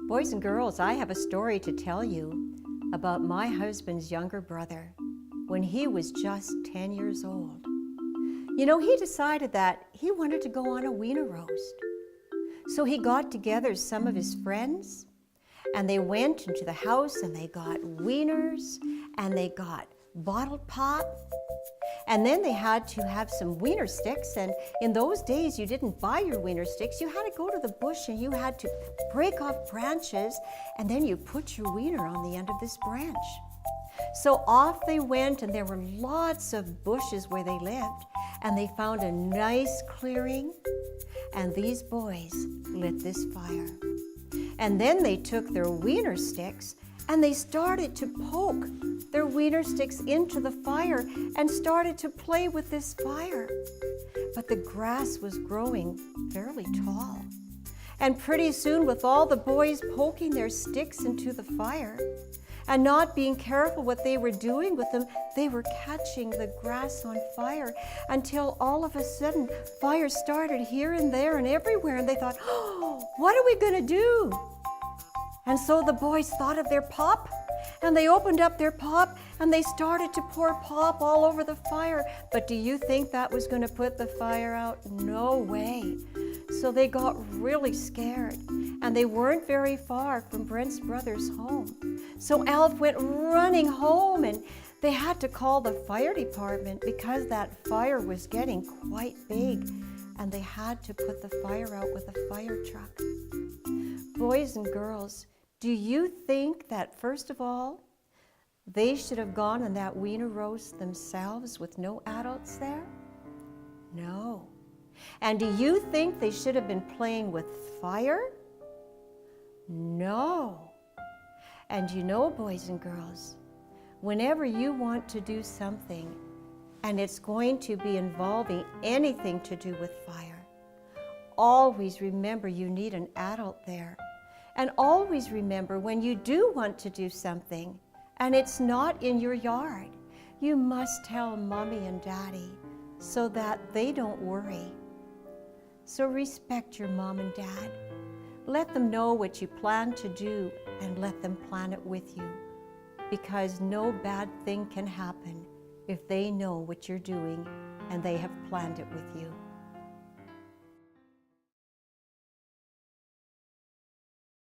Boys and girls, I have a story to tell you about my husband's younger brother when he was just 10 years old. You know, he decided that he wanted to go on a wiener roast. So he got together some of his friends and they went into the house and they got wieners and they got bottled pop. And then they had to have some wiener sticks, and in those days you didn't buy your wiener sticks. You had to go to the bush and you had to break off branches, and then you put your wiener on the end of this branch. So off they went, and there were lots of bushes where they lived, and they found a nice clearing, and these boys lit this fire. And then they took their wiener sticks and they started to poke their wiener sticks into the fire and started to play with this fire. But the grass was growing fairly tall. And pretty soon, with all the boys poking their sticks into the fire and not being careful what they were doing with them, they were catching the grass on fire until all of a sudden fire started here and there and everywhere, and they thought, oh, what are we going to do? And so the boys thought of their pop, and they opened up their pop and they started to pour pop all over the fire. But do you think that was going to put the fire out? No way. So they got really scared, and they weren't very far from Brent's brother's home. So Alf went running home, and they had to call the fire department because that fire was getting quite big, and they had to put the fire out with a fire truck. Boys and girls, do you think that, first of all, they should have gone on that wiener roast themselves with no adults there? No. And do you think they should have been playing with fire? No. And you know, boys and girls, whenever you want to do something and it's going to be involving anything to do with fire, always remember you need an adult there. And always remember, when you do want to do something and it's not in your yard, you must tell Mommy and Daddy so that they don't worry. So respect your mom and dad. Let them know what you plan to do and let them plan it with you, because no bad thing can happen if they know what you're doing and they have planned it with you.